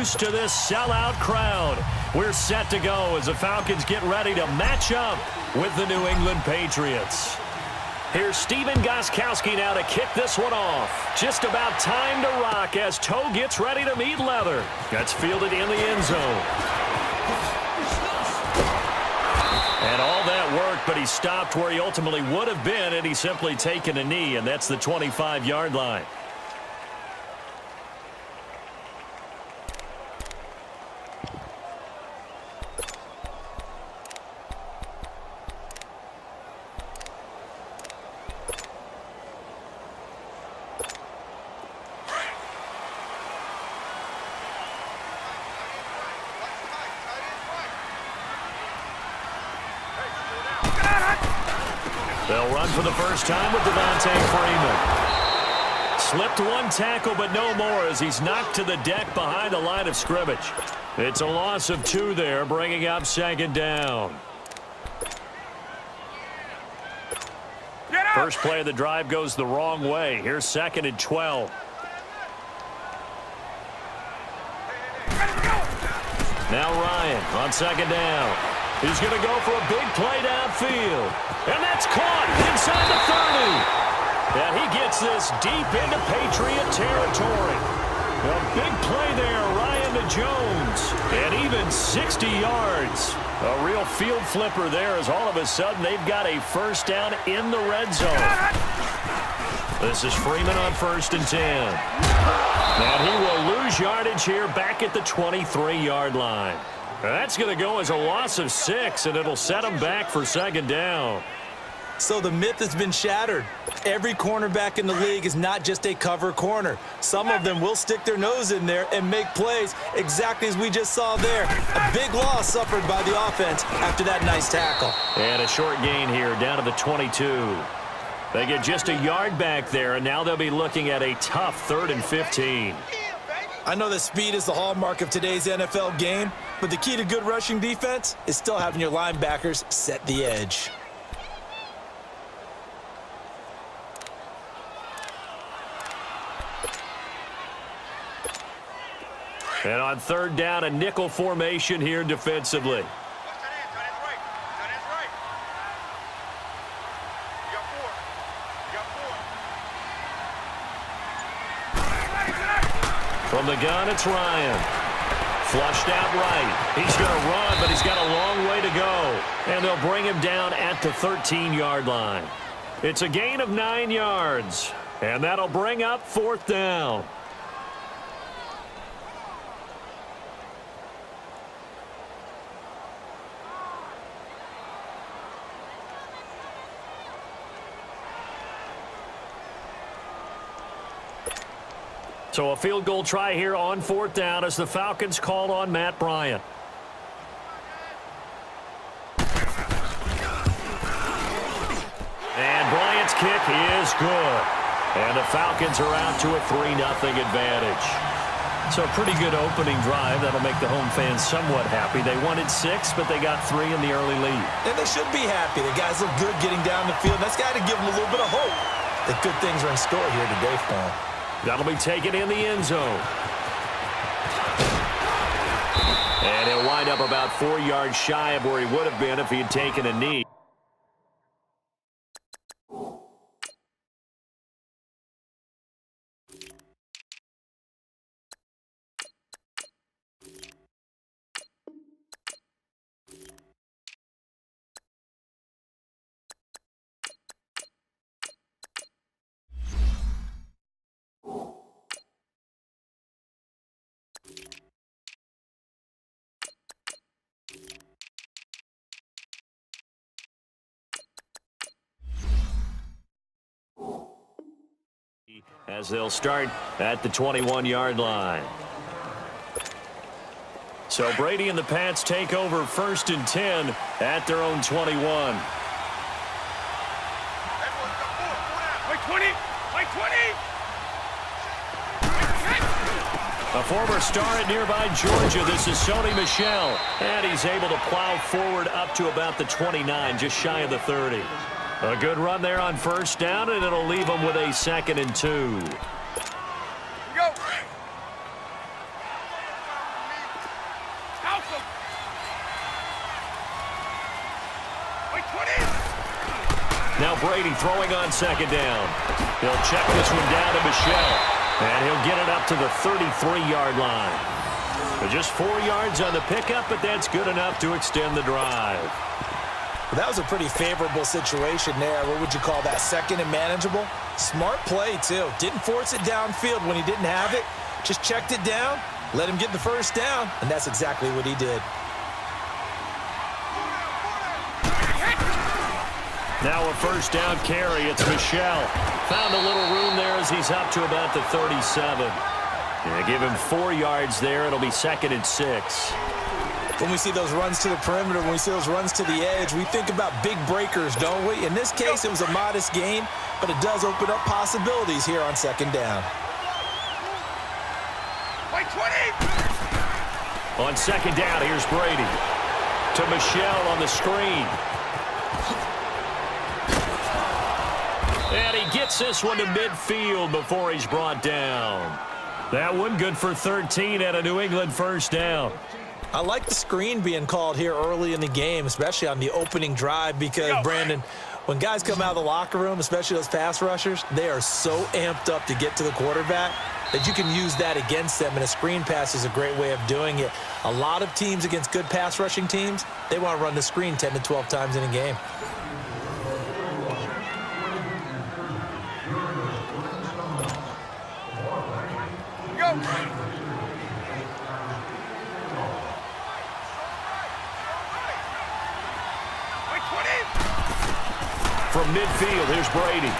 To this sellout crowd. We're set to go as the Falcons get ready to match up with the New England Patriots. Here's Steven Gostkowski now to kick this one off. Just about time to rock as toe gets ready to meet leather. That's fielded in the end zone. And all that work, but he stopped where he ultimately would have been had he simply taken a knee, and that's the 25-yard line. They'll run for the first time with Devontae Freeman. Slipped one tackle, but no more as he's knocked to the deck behind the line of scrimmage. It's a loss of 2 there, bringing up second down. First play of the drive goes the wrong way. Here's 2nd and 12. Now Ryan on 2nd down. He's going to go for a big play downfield. And that's caught inside the 30. And he gets this deep into Patriot territory. A big play there, Ryan to Jones. And even 60 yards. A real field flipper there as all of a sudden they've got a first down in the red zone. This is Freeman on 1st and 10. And he will lose yardage here back at the 23-yard line. That's going to go as a loss of 6, and it'll set him back for second down. So the myth has been shattered. Every cornerback in the league is not just a cover corner. Some of them will stick their nose in there and make plays exactly as we just saw there. A big loss suffered by the offense after that nice tackle. And a short gain here down to the 22. They get just a yard back there, and now they'll be looking at a tough 3rd and 15. I know that speed is the hallmark of today's NFL game, but the key to good rushing defense is still having your linebackers set the edge. And on 3rd down, a nickel formation here defensively. From the gun, it's Ryan. Flushed out right. He's going to run, but he's got a long way to go. And they'll bring him down at the 13-yard line. It's a gain of 9 yards. And that'll bring up 4th down. So a field goal try here on 4th down as the Falcons call on Matt Bryant. And Bryant's kick is good. And the Falcons are out to a 3-0 advantage. So a pretty good opening drive. That'll make the home fans somewhat happy. They wanted 6, but they got 3 in the early lead. And they should be happy. The guys look good getting down the field. That's got to give them a little bit of hope that good things are in store here today for them. That'll be taken in the end zone. And he'll wind up about 4 yards shy of where he would have been if he had taken a knee. As they'll start at the 21-yard line. So Brady and the Pats take over 1st and 10 at their own 21. A former star at nearby Georgia, this is Sony Michel. And he's able to plow forward up to about the 29, just shy of the 30. A good run there on 1st down, and it'll leave them with a 2nd and 2. Now Brady throwing on second down. He'll check this one down to Michelle, and he'll get it up to the 33-yard line. So just 4 yards on the pickup, but that's good enough to extend the drive. Well, that was a pretty favorable situation there. What would you call that? Second and manageable? Smart play, too. Didn't force it downfield when he didn't have it. Just checked it down, let him get the first down, and that's exactly what he did. Now a first down carry. It's Michelle. Found a little room there as he's up to about the 37. Yeah, give him 4 yards there. It'll be 2nd and 6. When we see those runs to the perimeter, when we see those runs to the edge, we think about big breakers, don't we? In this case, it was a modest gain, but it does open up possibilities here on second down. On second down, here's Brady. To Michelle on the screen. And he gets this one to midfield before he's brought down. That one good for 13 at a New England first down. I like the screen being called here early in the game, especially on the opening drive, because, Brandon, when guys come out of the locker room, especially those pass rushers, they are so amped up to get to the quarterback that you can use that against them, and a screen pass is a great way of doing it. A lot of teams against good pass rushing teams, they want to run the screen 10 to 12 times in a game. From midfield, here's Brady.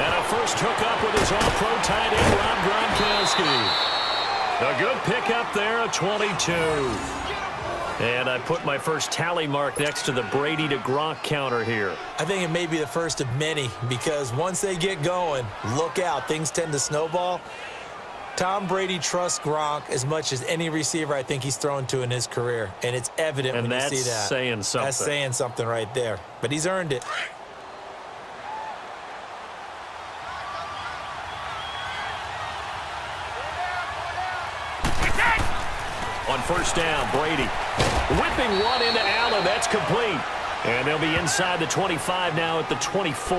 And a first hookup with his all-pro tight end, Rob Gronkowski. A good pickup there at 22. And I put my first tally mark next to the Brady to Gronk counter here. I think it may be the first of many, because once they get going, look out, things tend to snowball. Tom Brady trusts Gronk as much as any receiver I think he's thrown to in his career, and it's evident when you see that. And that's saying something. That's saying something right there, but he's earned it. On first down, Brady whipping one into Allen. That's complete. And they'll be inside the 25 now at the 24.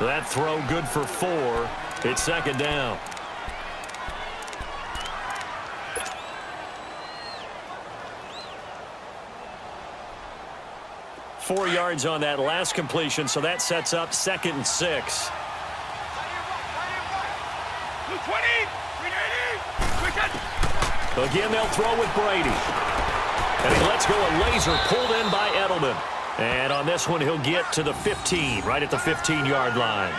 That throw good for 4. It's second down. Four yards on that last completion, so that sets up 2nd and 6. Again, they'll throw with Brady. And he lets go a laser pulled in by Edelman. And on this one, he'll get to the 15, right at the 15-yard line.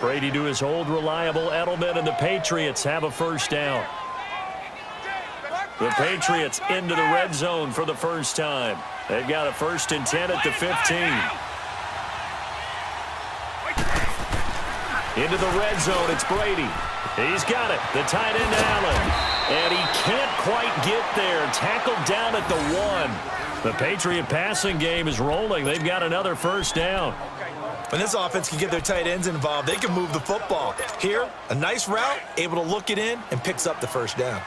Brady to his old reliable Edelman, and the Patriots have a first down. The Patriots into the red zone for the first time. They've got a 1st and 10 at the 15. Into the red zone, it's Brady. He's got it. The tight end Allen. And he can't quite get there. Tackled down at the 1. The Patriot passing game is rolling. They've got another first down. When this offense can get their tight ends involved, they can move the football. Here, a nice route, able to look it in, and picks up the first down.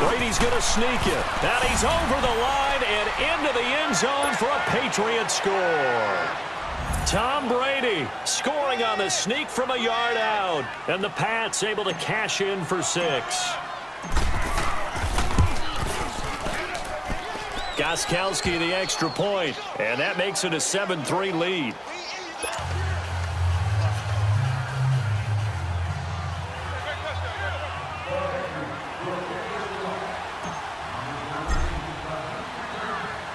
Brady's going to sneak it. And he's over the line and into the end zone for a Patriot score. Tom Brady scoring on the sneak from a yard out. And the Pats able to cash in for 6. Gostkowski the extra point. And that makes it a 7-3 lead.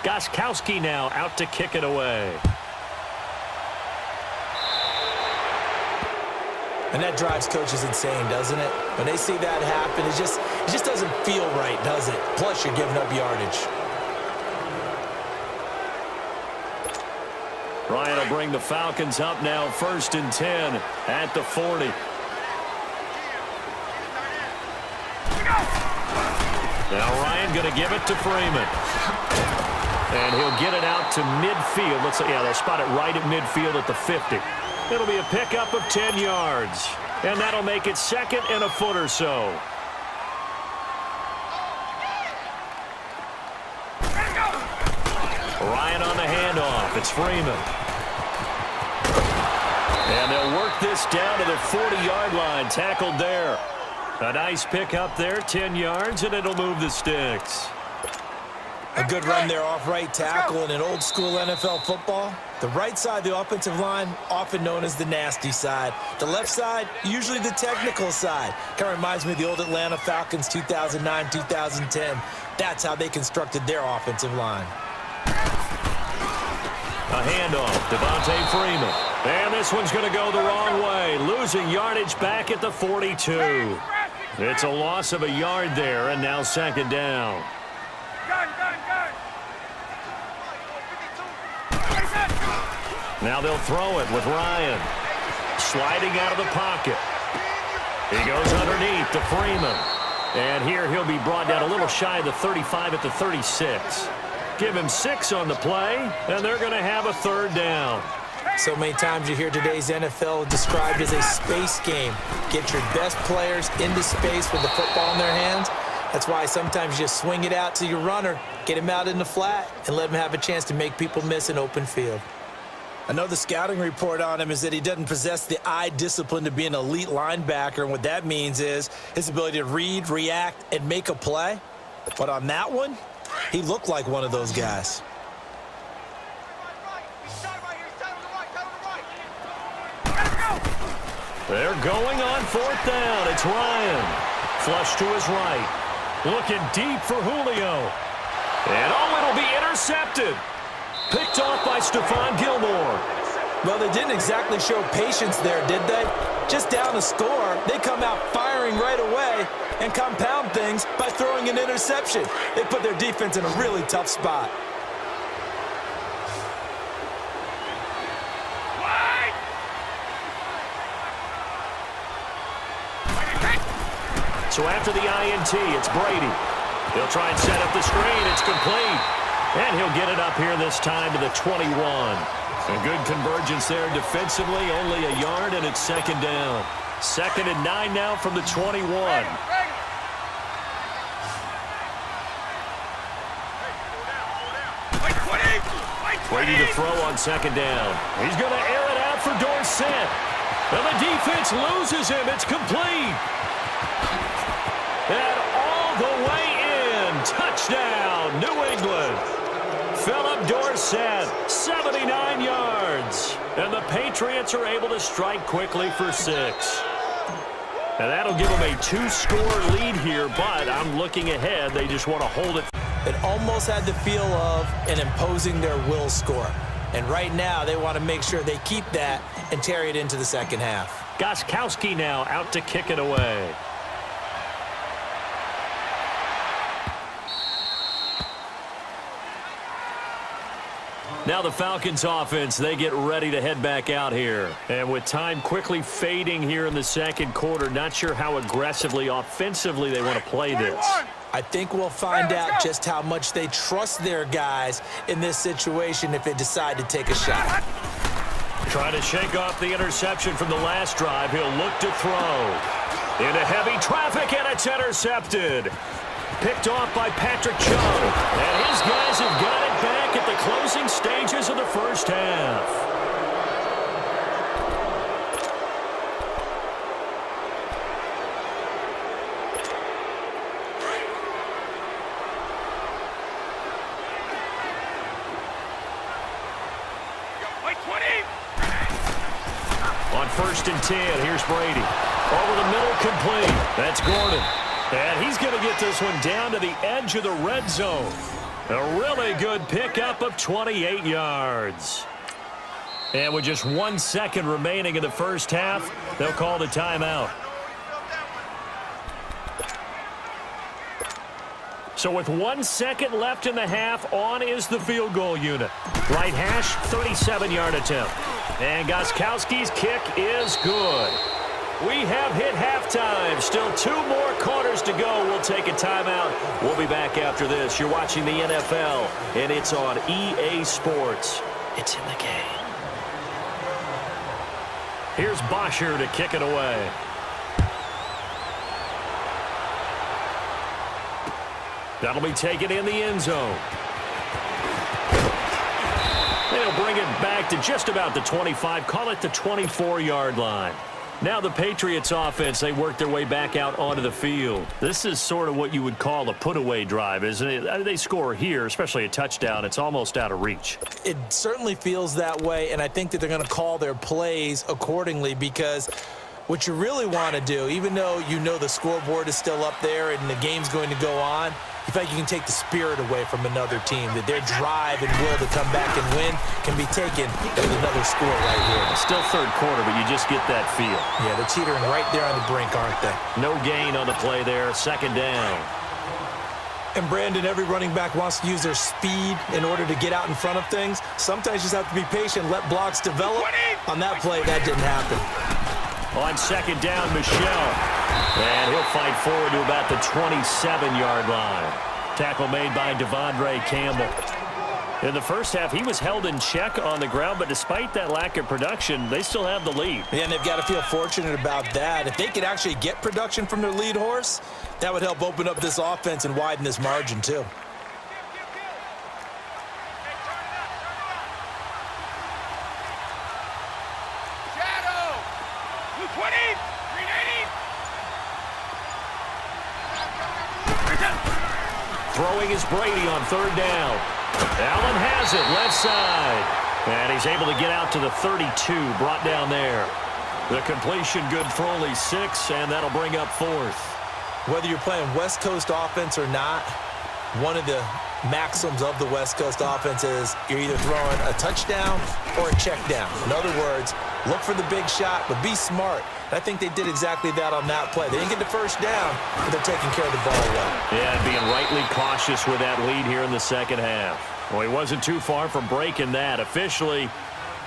Gostkowski now out to kick it away. And that drives coaches insane, doesn't it? When they see that happen, it just doesn't feel right, does it? Plus, you're giving up yardage. Ryan will bring the Falcons up now, 1st and 10 at the 40. Now Ryan going to give it to Freeman. And he'll get it out to midfield. Yeah, they'll spot it right at midfield at the 50. It'll be a pickup of 10 yards. And that'll make it 2nd and a foot or so. Ryan on the handoff. It's Freeman. And they'll work this down to the 40-yard line. Tackled there. A nice pickup there, 10 yards, and it'll move the sticks. A good run there off right tackle in an old-school NFL football. The right side of the offensive line, often known as the nasty side. The left side, usually the technical side. Kind of reminds me of the old Atlanta Falcons 2009, 2010. That's how they constructed their offensive line. A handoff, Devontae Freeman. And this one's going to go the wrong way. Losing yardage back at the 42. It's a loss of a yard there, and now 2nd down. Now they'll throw it with Ryan. Sliding out of the pocket. He goes underneath to Freeman. And here he'll be brought down a little shy of the 35 at the 36. Give him 6 on the play, and they're going to have a 3rd down. So many times you hear today's NFL described as a space game. Get your best players into space with the football in their hands. That's why sometimes you just swing it out to your runner, get him out in the flat, and let him have a chance to make people miss an open field. I know the scouting report on him is that he doesn't possess the eye discipline to be an elite linebacker, and what that means is his ability to read, react, and make a play. But on that one, he looked like one of those guys. They're going on 4th down. It's Ryan. Flush to his right. Looking deep for Julio. And it'll be intercepted. Picked off by Stephon Gilmore. Well, they didn't exactly show patience there, did they? Just down a score, they come out firing right away and compound things by throwing an interception. They put their defense in a really tough spot. So after the INT, it's Brady. He'll try and set up the screen. It's complete. And he'll get it up here this time to the 21. A good convergence there defensively, only a yard, and it's 2nd down. 2nd and 9 now from the 21. Brady to throw on 2nd down. He's going to air it out for Dorsett. And the defense loses him. It's complete. And all the way in. Touchdown, New England. Philip Dorsett, 79 yards. And the Patriots are able to strike quickly for 6. And that'll give them a 2-score lead here, but I'm looking ahead. They just want to hold it. It almost had the feel of an imposing their will score. And right now, they want to make sure they keep that and carry it into the 2nd half. Gostkowski now out to kick it away. Now the Falcons offense, they get ready to head back out here. And with time quickly fading here in the 2nd quarter, not sure how aggressively, offensively they want to play this. I think we'll find out just how much they trust their guys in this situation if they decide to take a shot. Trying to shake off the interception from the last drive. He'll look to throw. Into heavy traffic, and it's intercepted. Picked off by Patrick Chung. And his guys have got it back at the closing stages of the 1st half. On 1st and 10, here's Brady. Over the middle, complete. That's Gordon. And he's going to get this one down to the edge of the red zone. A really good pickup of 28 yards. And with just 1 second remaining in the 1st half, they'll call the timeout. So with 1 second left in the half, on is the field goal unit. Right hash, 37-yard attempt. And Gostkowski's kick is good. We have hit halftime. Still 2 more quarters to go. We'll take a timeout. We'll be back after this. You're watching the NFL, and it's on EA Sports. It's in the game. Here's Bosher to kick it away. That'll be taken in the end zone. They'll bring it back to just about the 25, call it the 24-yard line. Now the Patriots offense, they work their way back out onto the field. This is sort of what you would call a put-away drive, isn't it? They score here, especially a touchdown. It's almost out of reach. It certainly feels that way, and I think that they're going to call their plays accordingly because what you really want to do, even though you know the scoreboard is still up there and the game's going to go on, you feel like you can take the spirit away from another team, that their drive and will to come back and win can be taken with another score right here. Still third quarter, but you just get that feel. Yeah, they're teetering right there on the brink, aren't they? No gain on the play there, second down. And Brandon, every running back wants to use their speed in order to get out in front of things. Sometimes you just have to be patient, let blocks develop. On that play, that didn't happen. On second down, Michelle. And he'll fight forward to about the 27-yard line. Tackle made by Devondre Campbell. In the first half, he was held in check on the ground, but despite that lack of production, they still have the lead. Yeah, and they've got to feel fortunate about that. If they could actually get production from their lead horse, that would help open up this offense and widen this margin, too. Throwing is Brady on third down. Allen has it, left side. And he's able to get out to the 32, brought down there. The completion good for only 6, and that'll bring up fourth. Whether you're playing West Coast offense or not, one of the maxims of the West Coast offense is you're either throwing a touchdown or a check down. In other words, look for the big shot, but be smart. I think they did exactly that on that play. They didn't get the first down, but they're taking care of the ball well. Yeah, being rightly cautious with that lead here in the second half. Well, he wasn't too far from breaking that. Officially,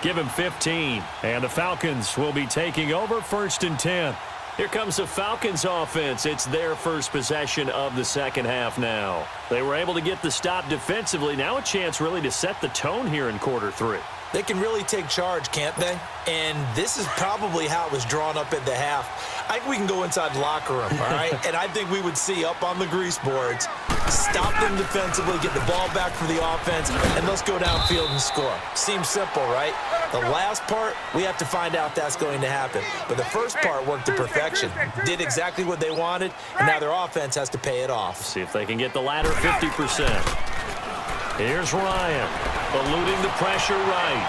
give him 15. And the Falcons will be taking over first and 10. Here comes the Falcons offense. It's their first possession of the second half now. They were able to get the stop defensively. Now a chance really to set the tone here in quarter 3. They can really take charge, can't they? And this is probably how it was drawn up at the half. I think we can go inside the locker room, all right? And I think we would see up on the grease boards, stop them defensively, get the ball back for the offense, and let's go downfield and score. Seems simple, right? The last part, we have to find out if that's going to happen. But the first part worked to perfection. Did exactly what they wanted, and now their offense has to pay it off. See if they can get the latter 50%. Here's Ryan, eluding the pressure right.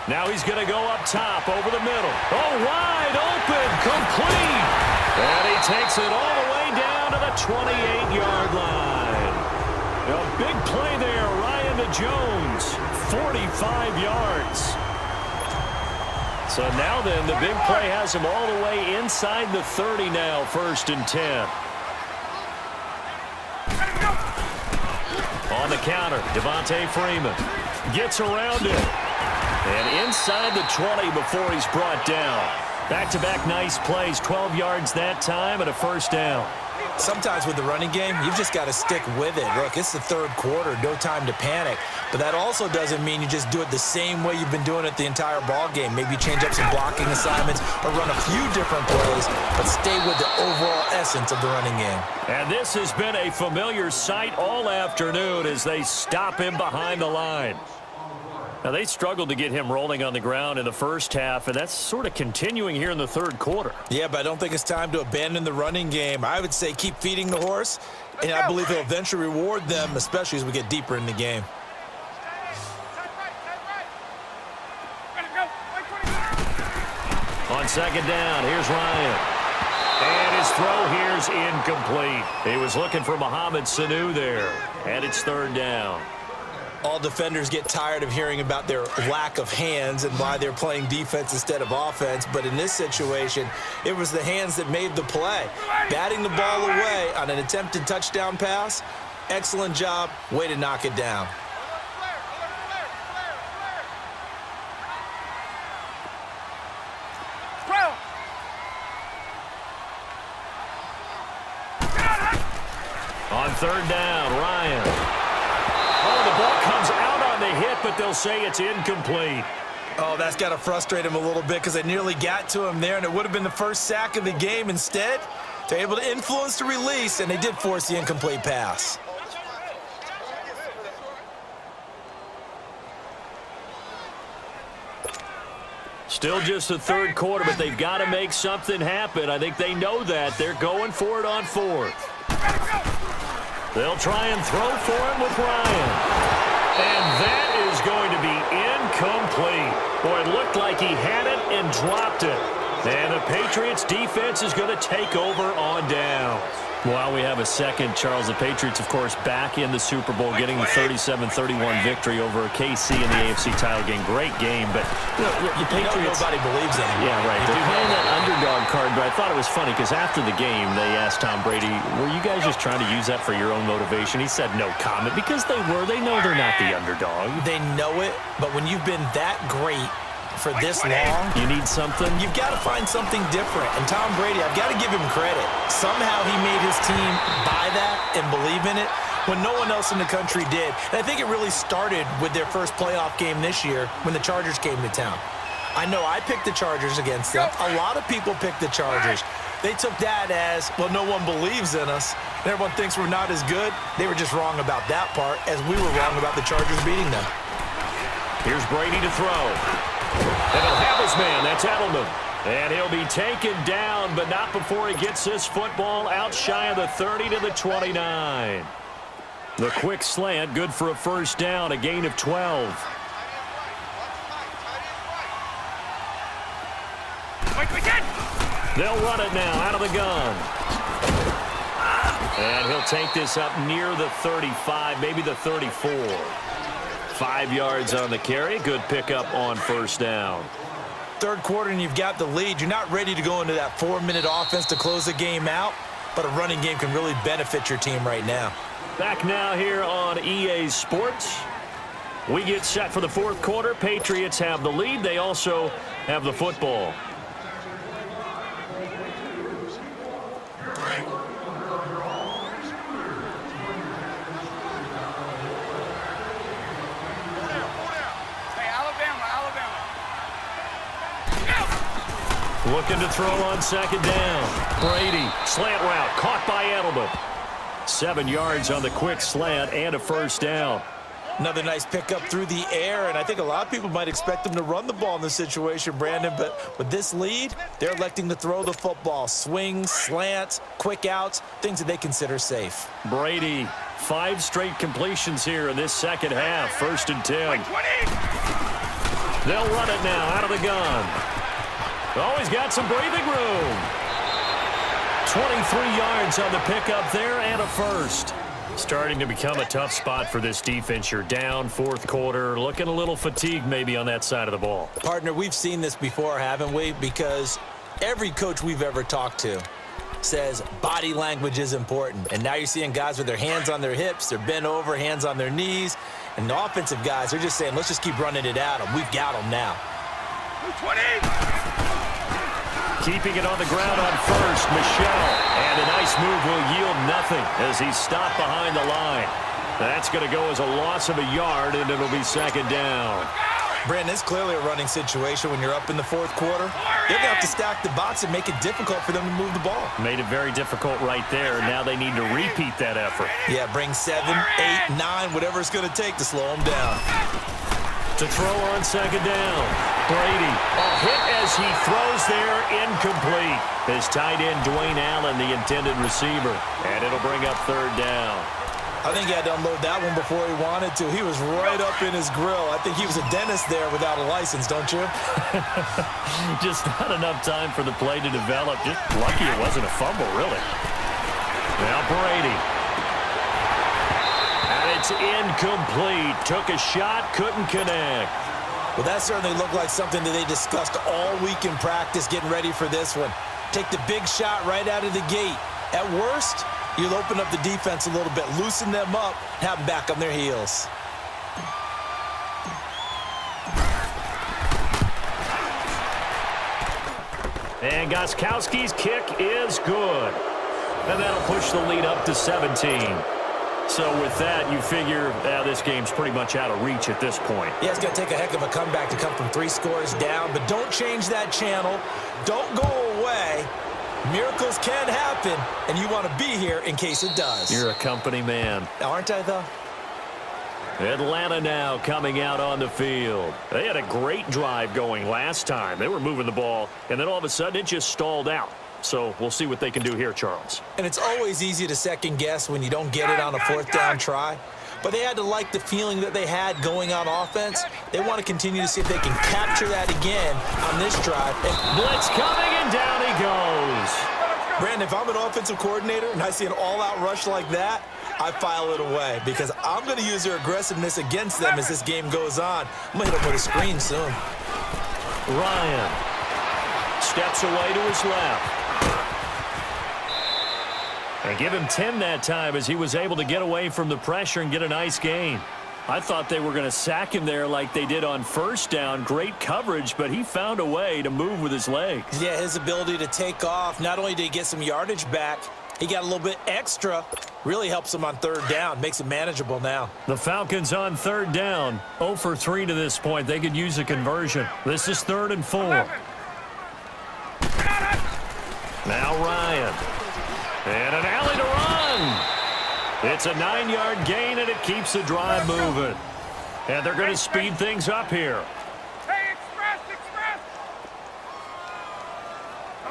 Now he's going to go up top, over the middle. Oh, wide open, complete. And he takes it all the way down to the 28-yard line. A big play there, Ryan to Jones, 45 yards. So now then, the big play has him all the way inside the 30 now, first and 10. On the counter, Devontae Freeman gets around it. And inside the 20 before he's brought down. Back-to-back nice plays, 12 yards that time and a first down. Sometimes with the running game, you've just got to stick with it. Look, it's the third quarter, no time to panic. But that also doesn't mean you just do it the same way you've been doing it the entire ball game. Maybe change up some blocking assignments or run a few different plays, but stay with the overall essence of the running game. And this has been a familiar sight all afternoon as they stop him behind the line. Now, they struggled to get him rolling on the ground in the first half, and that's sort of continuing here in the third quarter. Yeah, but I don't think it's time to abandon the running game. I would say keep feeding the horse, and I believe he'll eventually reward them, especially as we get deeper in the game. On second down, here's Ryan. And his throw here's incomplete. He was looking for Mohamed Sanu there, and it's third down. All defenders get tired of hearing about their lack of hands and why they're playing defense instead of offense. But in this situation, it was the hands that made the play. Batting the ball away on an attempted touchdown pass, excellent job. Way to knock it down. On third down, Ryan. Oh, the ball comes out on the hit, but they'll say it's incomplete. Oh, that's got to frustrate him a little bit because they nearly got to him there, and it would have been the first sack of the game. Instead, they're able to influence the release, and they did force the incomplete pass. Still just the third quarter, but they've got to make something happen. I think they know that. They're going for it on fourth. They'll try and throw for him with Ryan. And that is going to be incomplete. Boy, it looked like he had it and dropped it. And the Patriots defense is going to take over on down. While we have a second, Charles, the Patriots, of course, back in the Super Bowl, getting the 37-31 victory over KC in the AFC title game. Great game, but the Patriots... Nobody believes in him. Yeah, right. They're playing that underdog card, but I thought it was funny because after the game, they asked Tom Brady, were you guys just trying to use that for your own motivation? He said no comment because they were. They know they're not the underdog. They know it, but when you've been that great for this long, you need something. You've got to find something different. And Tom Brady, I've got to give him credit. Somehow he made his team buy that and believe in it when no one else in the country did. And I think it really started with their first playoff game this year when the Chargers came to town. I know I picked the Chargers against them. A lot of people picked the Chargers. They took that as, well, no one believes in us. And everyone thinks we're not as good. They were just wrong about that part, as we were wrong about the Chargers beating them. Here's Brady to throw. And he'll have his man. That's Edelman. And he'll be taken down, but not before he gets this football out shy of the 30 to the 29. The quick slant, good for a first down, a gain of 12. They'll run it now out of the gun. And he'll take this up near the 35, maybe the 34. 5 yards on the carry. Good pickup on first down. Third quarter and you've got the lead. You're not ready to go into that 4-minute offense to close the game out, but a running game can really benefit your team right now. Back now here on EA Sports. We get set for the fourth quarter. Patriots have the lead. They also have the football. Looking to throw on second down. Brady, slant route, caught by Edelman. 7 yards on the quick slant and a first down. Another nice pickup through the air, and I think a lot of people might expect them to run the ball in this situation, Brandon, but with this lead, they're electing to throw the football. Swings, slants, quick outs, things that they consider safe. Brady, 5 straight completions here in this second half. 1st and 10. They'll run it now out of the gun. Oh, he's got some breathing room. 23 yards on the pickup there and a first. Starting to become a tough spot for this defense. You're down, fourth quarter, looking a little fatigued maybe on that side of the ball. Partner, we've seen this before, haven't we? Because every coach we've ever talked to says body language is important. And now you're seeing guys with their hands on their hips, they're bent over, hands on their knees. And the offensive guys, they're just saying, let's just keep running it at them. We've got them now. 20! Keeping it on the ground on first, Michel. And a nice move will yield nothing as he's stopped behind the line. That's going to go as a loss of a yard, and it'll be second down. Brandon, it's clearly a running situation when you're up in the fourth quarter. They're going to have to stack the box and make it difficult for them to move the ball. Made it very difficult right there. Now they need to repeat that effort. Yeah, bring 7, 8, 9, whatever it's going to take to slow them down. To throw on second down. Brady, a hit as he throws there, incomplete. His tight end, Dwayne Allen, the intended receiver. And it'll bring up third down. I think he had to unload that one before he wanted to. He was right up in his grill. I think he was a dentist there without a license, don't you? Just not enough time for the play to develop. Just lucky it wasn't a fumble, really. Now Brady. And it's incomplete. Took a shot, couldn't connect. Well, that certainly looked like something that they discussed all week in practice getting ready for this one. Take the big shot right out of the gate. At worst, you'll open up the defense a little bit, loosen them up, have them back on their heels. And Gostkowski's kick is good. And that'll push the lead up to 17. So with that, you figure this game's pretty much out of reach at this point. Yeah, it's going to take a heck of a comeback to come from 3 scores down, but don't change that channel. Don't go away. Miracles can happen, and you want to be here in case it does. You're a company man. Aren't I, though? Atlanta now coming out on the field. They had a great drive going last time. They were moving the ball, and then all of a sudden it just stalled out. So we'll see what they can do here, Charles. And it's always easy to second guess when you don't get it on a 4th down try. But they had to like the feeling that they had going on offense. They want to continue to see if they can capture that again on this drive. Blitz coming, and down he goes. Brandon, if I'm an offensive coordinator and I see an all-out rush like that, I file it away because I'm going to use their aggressiveness against them as this game goes on. I'm going to hit them with a screen soon. Ryan steps away to his left. And give him 10 that time as he was able to get away from the pressure and get a nice gain. I thought they were going to sack him there like they did on 1st down. Great coverage, but he found a way to move with his legs. Yeah, his ability to take off, not only did he get some yardage back, he got a little bit extra. Really helps him on 3rd down, makes it manageable now. The Falcons on 3rd down, 0 for 3 to this point. They could use a conversion. This is 3rd and 4. Now Ryan. And an alley to run. It's a 9-yard gain, and it keeps the drive moving. And they're going to speed things up here. Hey, express.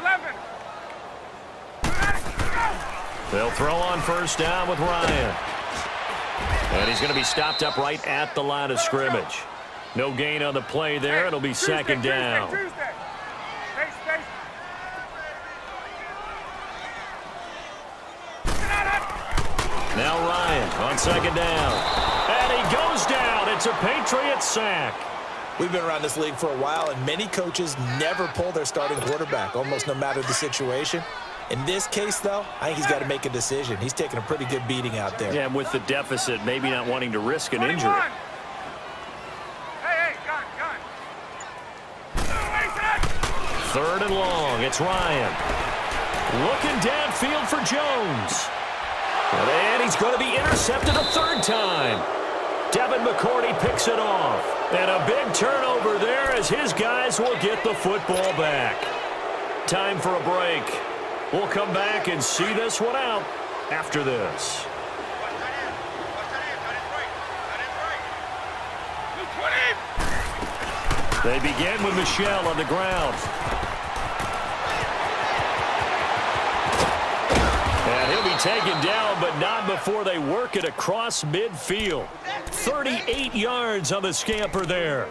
11. They'll throw on 1st down with Ryan. And he's going to be stopped up right at the line of scrimmage. No gain on the play there. It'll be 2nd down. Tuesday. Space. Now Ryan on 2nd down. And he goes down. It's a Patriots sack. We've been around this league for a while, and many coaches never pull their starting quarterback, almost no matter the situation. In this case, though, I think he's got to make a decision. He's taking a pretty good beating out there. Yeah, and with the deficit, maybe not wanting to risk an injury. Hey, gun. 3rd and long. It's Ryan. Looking downfield for Jones. And he's going to be intercepted a 3rd time. Devin McCourty picks it off. And a big turnover there as his guys will get the football back. Time for a break. We'll come back and see this one out after this. They begin with Michel on the ground. And he'll be taken down, but not before they work it across midfield. 38 yards on the scamper there.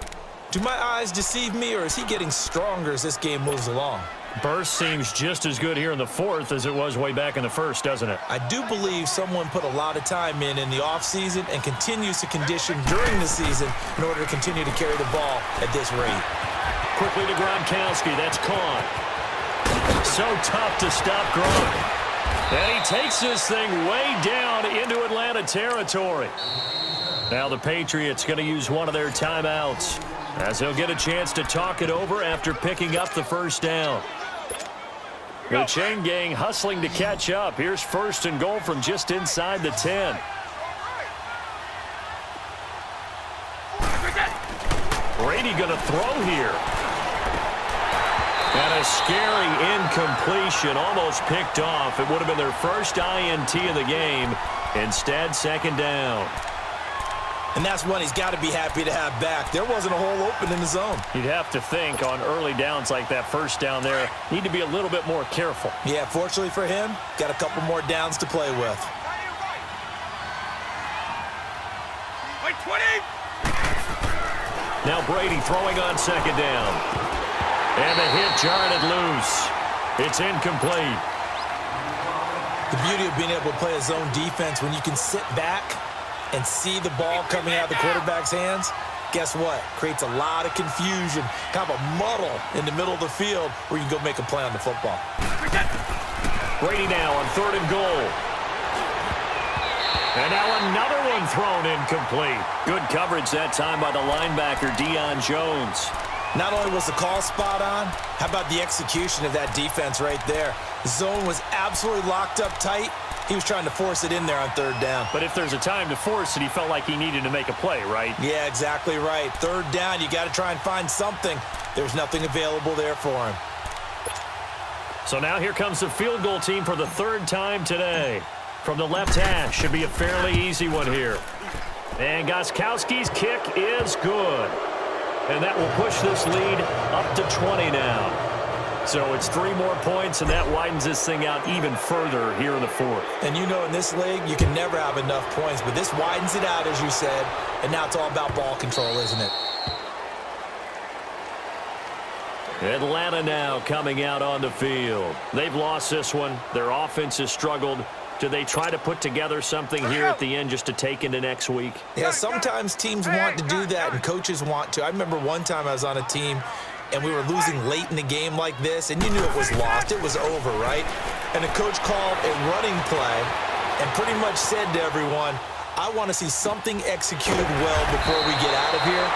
Do my eyes deceive me, or is he getting stronger as this game moves along? Burst seems just as good here in the 4th as it was way back in the 1st, doesn't it? I do believe someone put a lot of time in the offseason and continues to condition during the season in order to continue to carry the ball at this rate. Quickly to Gronkowski. That's caught. So tough to stop Gronk. And he takes this thing way down into Atlanta territory. Now the Patriots going to use one of their timeouts as he'll get a chance to talk it over after picking up the 1st down. The chain gang hustling to catch up. Here's 1st and goal from just inside the 10. Brady going to throw here. And a scary incompletion, almost picked off. It would have been their first INT of the game. Instead, 2nd down. And that's one he's got to be happy to have back. There wasn't a hole open in the zone. You'd have to think on early downs like that 1st down there, need to be a little bit more careful. Yeah, fortunately for him, got a couple more downs to play with. Wait, 20. Now Brady throwing on 2nd down. And the hit jarred it loose. It's incomplete. The beauty of being able to play a zone defense when you can sit back and see the ball coming out of the quarterback's hands, guess what? Creates a lot of confusion, kind of a muddle in the middle of the field where you can go make a play on the football. Brady now on 3rd and goal. And now another one thrown incomplete. Good coverage that time by the linebacker, Deion Jones. Not only was the call spot on, how about the execution of that defense right there? The zone was absolutely locked up tight. He was trying to force it in there on third down. But if there's a time to force it, he felt like he needed to make a play, right? Yeah, exactly right. Third down, you got to try and find something. There's nothing available there for him. So now here comes the field goal team for the third time today. From the left hash, should be a fairly easy one here. And Gostkowski's kick is good. And that will push this lead up to 20 now. So it's 3 more points, and that widens this thing out even further here in the fourth. And you know in this league, you can never have enough points, but this widens it out, as you said, and now it's all about ball control, isn't it? Atlanta now coming out on the field. They've lost this one. Their offense has struggled. Do they try to put together something here at the end just to take into next week? Yeah, sometimes teams want to do that, and coaches want to. I remember one time I was on a team, and we were losing late in the game like this, and you knew it was lost. It was over, right? And the coach called a running play and pretty much said to everyone, I want to see something executed well before we get out of here.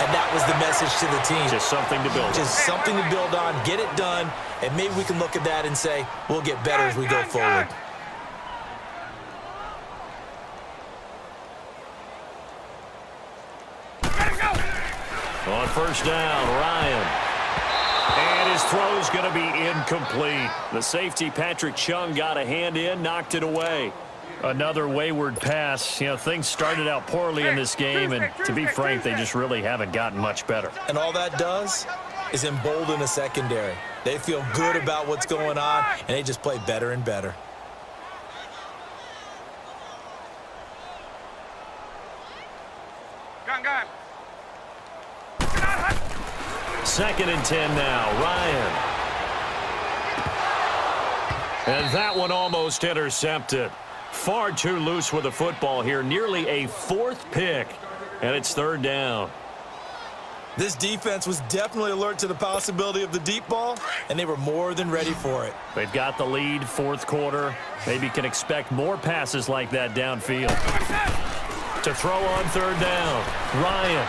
And that was the message to the team. Just something to build on. Just something to build on, get it done, and maybe we can look at that and say, we'll get better as we go forward. On first down, Ryan. And his throw's going to be incomplete. The safety, Patrick Chung, got a hand in, knocked it away. Another wayward pass. You know, things started out poorly in this game, and to be frank, they just really haven't gotten much better. And all that does is embolden the secondary. They feel good about what's going on, and they just play better and better. Gun. 2nd and 10 now, Ryan. And that one almost intercepted. Far too loose with the football here. Nearly a 4th pick. And it's 3rd down. This defense was definitely alert to the possibility of the deep ball, and they were more than ready for it. They've got the lead, 4th quarter. Maybe can expect more passes like that downfield. To throw on 3rd down, Ryan.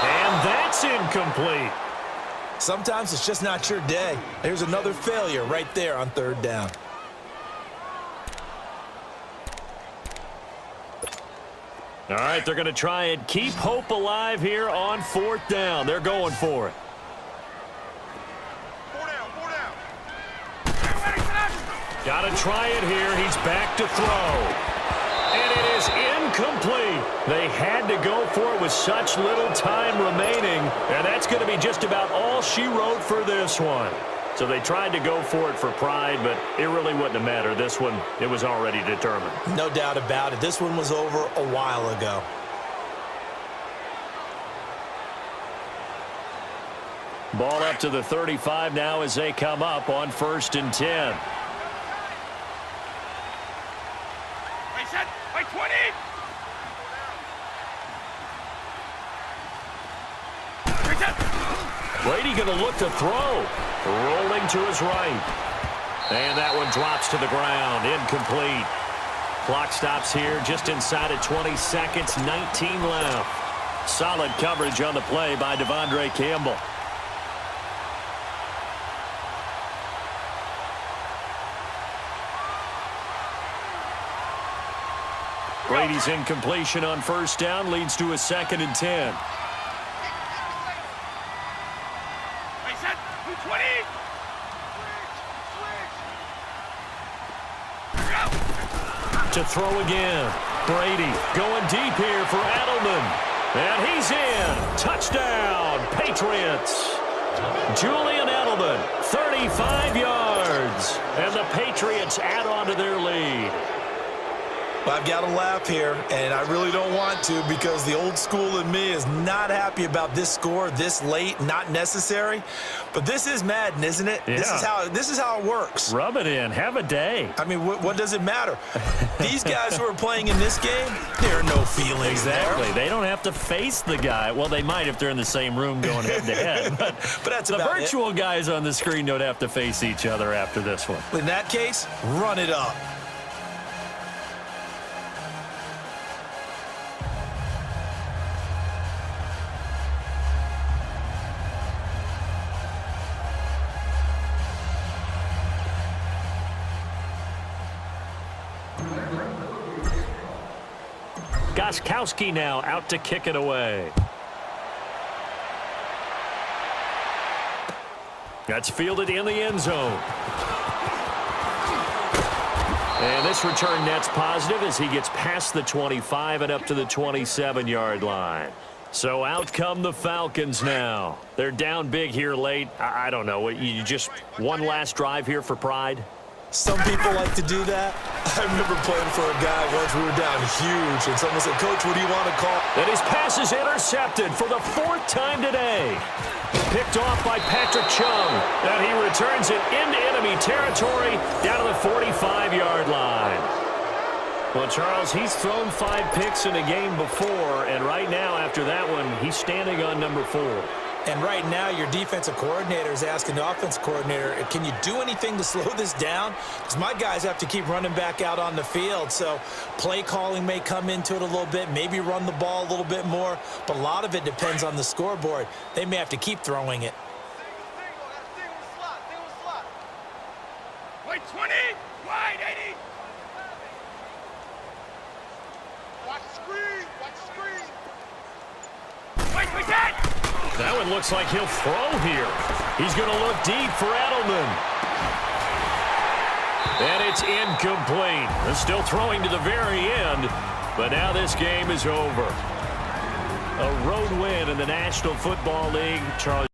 And that's incomplete. Sometimes it's just not your day. There's another failure right there on 3rd down. All right, they're going to try and keep hope alive here on 4th down. They're going for it. 4 down. Got to try it here. He's back to throw. And it is incomplete. They had to go for it with such little time remaining. And that's going to be just about all she wrote for this one. So they tried to go for it for pride, but it really wouldn't have mattered. This one, it was already determined. No doubt about it. This one was over a while ago. Ball up to the 35 now as they come up on 1st and 10. Right set. Right 20. Right set. Brady going to look to throw. Rolling to his right. And that one drops to the ground. Incomplete. Clock stops here just inside of 20 seconds. 19 left. Solid coverage on the play by Devondre Campbell. Brady's incompletion on 1st down leads to a 2nd and 10. Right set. 20. To throw again. Brady going deep here for Edelman. And he's in. Touchdown, Patriots. Julian Edelman, 35 yards. And the Patriots add on to their lead. Well, I've got to laugh here, and I really don't want to because the old school in me is not happy about this score this late, not necessary. But this is Madden, isn't it? Yeah. This is how it works. Rub it in. Have a day. I mean, what does it matter? These guys who are playing in this game, there are no feelings Exactly. there. They don't have to face the guy. Well, they might if they're in the same room going head-to-head. But that's the about virtual guys on the screen don't have to face each other after this one. In that case, run it up. Gostkowski now out to kick it away. That's fielded in the end zone. And this return net's positive as he gets past the 25 and up to the 27-yard line. So out come the Falcons now. They're down big here late. I don't know. You just one last drive here for pride? Some people like to do that. I remember playing for a guy once. We were down huge, and someone said, "Coach, what do you want to call?" And his pass is intercepted for the 4th time today. Picked off by Patrick Chung. And he returns it into enemy territory down to the 45-yard line. Well, Charles, he's thrown 5 picks in a game before, and right now, after that one, he's standing on number 4. And right now, your defensive coordinator is asking the offensive coordinator, can you do anything to slow this down? Because my guys have to keep running back out on the field. So play calling may come into it a little bit, maybe run the ball a little bit more. But a lot of it depends on the scoreboard. They may have to keep throwing it. Wait, 20. Wide, 80. Watch the screen. Watch the screen. Wait, that. That one looks like he'll throw here. He's going to look deep for Edelman. And it's incomplete. They're still throwing to the very end, but now this game is over. A road win in the National Football League. Charles.